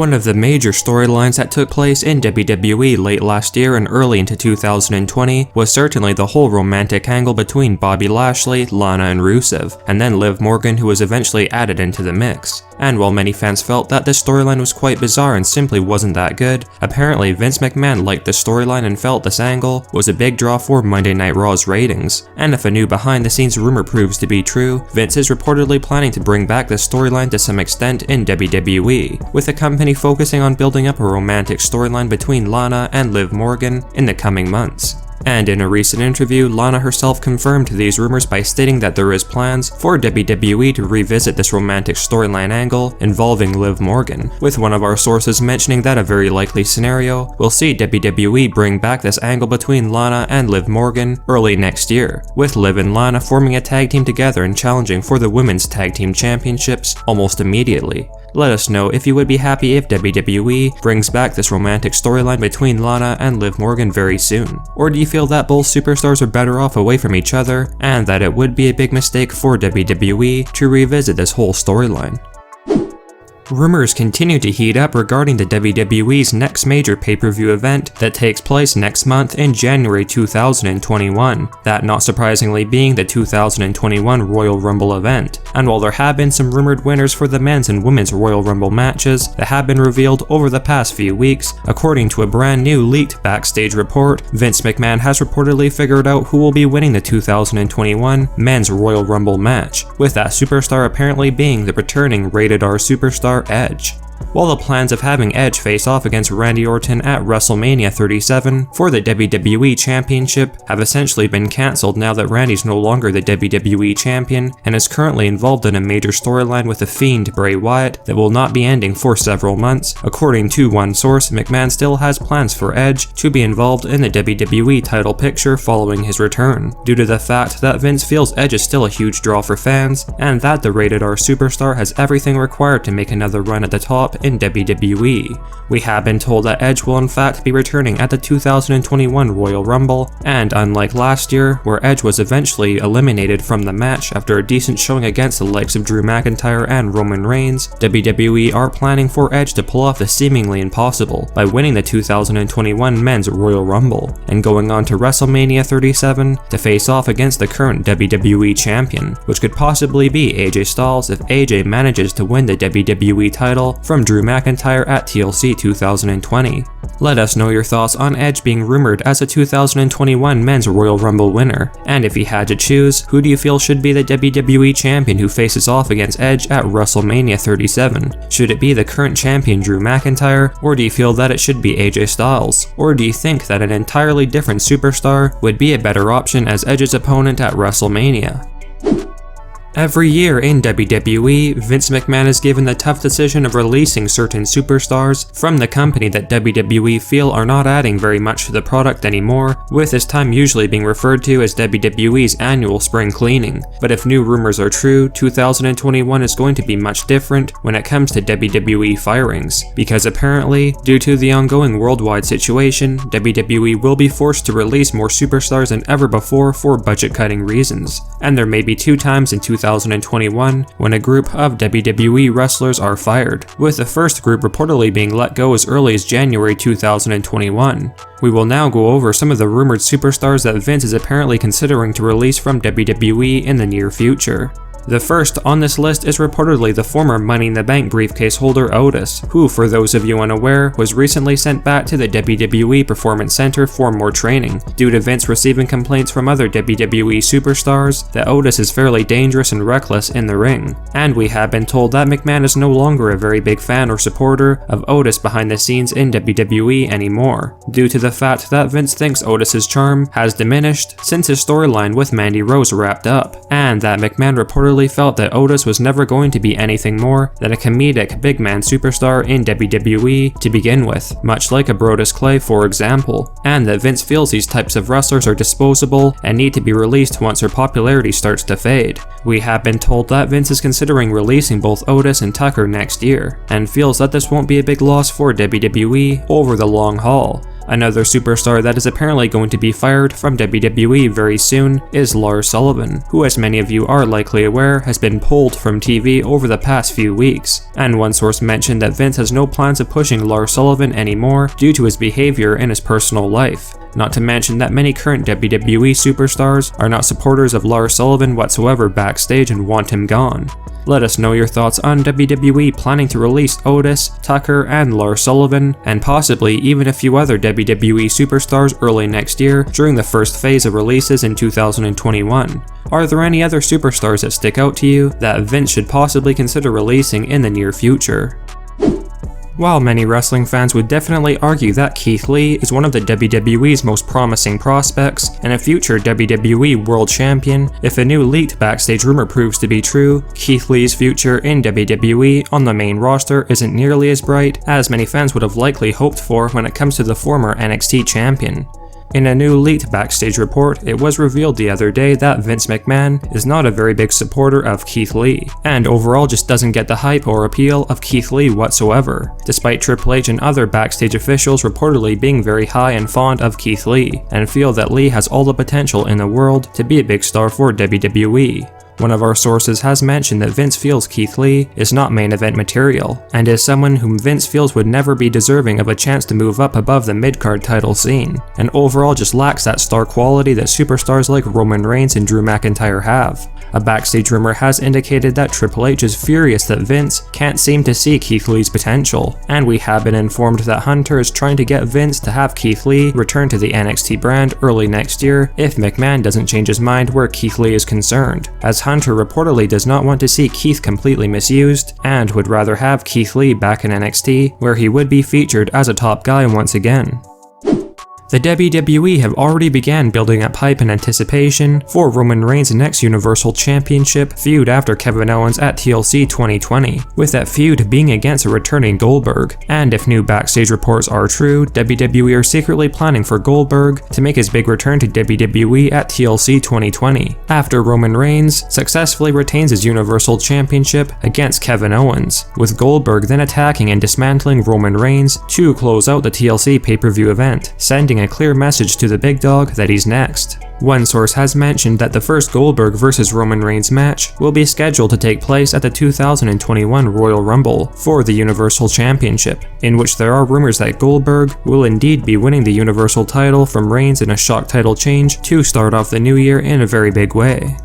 One of the major storylines that took place in WWE late last year and early into 2020 was certainly the whole romantic angle between Bobby Lashley, Lana, and Rusev, and then Liv Morgan, who was eventually added into the mix. And while many fans felt that this storyline was quite bizarre and simply wasn't that good, apparently Vince McMahon liked the storyline and felt this angle was a big draw for Monday Night Raw's ratings. And if a new behind-the-scenes rumor proves to be true, Vince is reportedly planning to bring back this storyline to some extent in WWE, with the company focusing on building up a romantic storyline between Lana and Liv Morgan in the coming months. And in a recent interview, Lana herself confirmed these rumors by stating that there is plans for WWE to revisit this romantic storyline angle involving Liv Morgan, with one of our sources mentioning that a very likely scenario will see WWE bring back this angle between Lana and Liv Morgan early next year, with Liv and Lana forming a tag team together and challenging for the Women's Tag Team Championships almost immediately. Let us know if you would be happy if WWE brings back this romantic storyline between Lana and Liv Morgan very soon. Or do you feel that both superstars are better off away from each other, and that it would be a big mistake for WWE to revisit this whole storyline? Rumors continue to heat up regarding the WWE's next major pay-per-view event that takes place next month in January 2021, that not surprisingly being the 2021 Royal Rumble event. And while there have been some rumored winners for the men's and women's Royal Rumble matches that have been revealed over the past few weeks, according to a brand new leaked backstage report, Vince McMahon has reportedly figured out who will be winning the 2021 men's Royal Rumble match, with that superstar apparently being the returning Rated R superstar Edge. While the plans of having Edge face off against Randy Orton at WrestleMania 37 for the WWE Championship have essentially been cancelled now that Randy's no longer the WWE Champion and is currently involved in a major storyline with the Fiend Bray Wyatt that will not be ending for several months, according to one source, McMahon still has plans for Edge to be involved in the WWE title picture following his return, due to the fact that Vince feels Edge is still a huge draw for fans, and that the Rated R superstar has everything required to make another run at the top in WWE. We have been told that Edge will in fact be returning at the 2021 Royal Rumble, and unlike last year, where Edge was eventually eliminated from the match after a decent showing against the likes of Drew McIntyre and Roman Reigns, WWE are planning for Edge to pull off the seemingly impossible by winning the 2021 Men's Royal Rumble, and going on to WrestleMania 37 to face off against the current WWE Champion, which could possibly be AJ Styles if AJ manages to win the WWE title from Drew McIntyre at TLC 2020. Let us know your thoughts on Edge being rumored as a 2021 Men's Royal Rumble winner, and if he had to choose, who do you feel should be the WWE Champion who faces off against Edge at WrestleMania 37? Should it be the current champion Drew McIntyre, or do you feel that it should be AJ Styles? Or do you think that an entirely different superstar would be a better option as Edge's opponent at WrestleMania? Every year in WWE, Vince McMahon is given the tough decision of releasing certain superstars from the company that WWE feel are not adding very much to the product anymore, with this time usually being referred to as WWE's annual spring cleaning. But if new rumors are true, 2021 is going to be much different when it comes to WWE firings, because apparently, due to the ongoing worldwide situation, WWE will be forced to release more superstars than ever before for budget-cutting reasons, and there may be 2 times in 2021 when a group of WWE wrestlers are fired, with the first group reportedly being let go as early as January 2021. We will now go over some of the rumored superstars that Vince is apparently considering to release from WWE in the near future. The first on this list is reportedly the former Money in the Bank briefcase holder Otis, who, for those of you unaware, was recently sent back to the WWE Performance Center for more training, due to Vince receiving complaints from other WWE superstars that Otis is fairly dangerous and reckless in the ring. And we have been told that McMahon is no longer a very big fan or supporter of Otis behind the scenes in WWE anymore, due to the fact that Vince thinks Otis's charm has diminished since his storyline with Mandy Rose wrapped up, and that McMahon reportedly felt that Otis was never going to be anything more than a comedic big man superstar in WWE to begin with, much like a Brodus Clay for example, and that Vince feels these types of wrestlers are disposable and need to be released once their popularity starts to fade. We have been told that Vince is considering releasing both Otis and Tucker next year, and feels that this won't be a big loss for WWE over the long haul. Another superstar that is apparently going to be fired from WWE very soon is Lars Sullivan, who, as many of you are likely aware, has been pulled from TV over the past few weeks, and one source mentioned that Vince has no plans of pushing Lars Sullivan anymore due to his behavior in his personal life. Not to mention that many current WWE superstars are not supporters of Lars Sullivan whatsoever backstage and want him gone. Let us know your thoughts on WWE planning to release Otis, Tucker, and Lars Sullivan, and possibly even a few other WWE superstars early next year during the first phase of releases in 2021. Are there any other superstars that stick out to you that Vince should possibly consider releasing in the near future? While many wrestling fans would definitely argue that Keith Lee is one of the WWE's most promising prospects and a future WWE World Champion, if a new leaked backstage rumor proves to be true, Keith Lee's future in WWE on the main roster isn't nearly as bright as many fans would have likely hoped for when it comes to the former NXT champion. In a new leaked backstage report, it was revealed the other day that Vince McMahon is not a very big supporter of Keith Lee, and overall just doesn't get the hype or appeal of Keith Lee whatsoever, despite Triple H and other backstage officials reportedly being very high and fond of Keith Lee, and feel that Lee has all the potential in the world to be a big star for WWE. One of our sources has mentioned that Vince feels Keith Lee is not main event material, and is someone whom Vince feels would never be deserving of a chance to move up above the mid-card title scene, and overall just lacks that star quality that superstars like Roman Reigns and Drew McIntyre have. A backstage rumor has indicated that Triple H is furious that Vince can't seem to see Keith Lee's potential, and we have been informed that Hunter is trying to get Vince to have Keith Lee return to the NXT brand early next year if McMahon doesn't change his mind where Keith Lee is concerned, as Hunter reportedly does not want to see Keith completely misused, and would rather have Keith Lee back in NXT, where he would be featured as a top guy once again. The WWE have already began building up hype and anticipation for Roman Reigns' next Universal Championship feud after Kevin Owens at TLC 2020, with that feud being against a returning Goldberg, and if new backstage reports are true, WWE are secretly planning for Goldberg to make his big return to WWE at TLC 2020, after Roman Reigns successfully retains his Universal Championship against Kevin Owens, with Goldberg then attacking and dismantling Roman Reigns to close out the TLC pay-per-view event, sending a clear message to the big dog that he's next. One source has mentioned that the first Goldberg vs Roman Reigns match will be scheduled to take place at the 2021 Royal Rumble for the Universal Championship, in which there are rumors that Goldberg will indeed be winning the Universal title from Reigns in a shock title change to start off the new year in a very big way.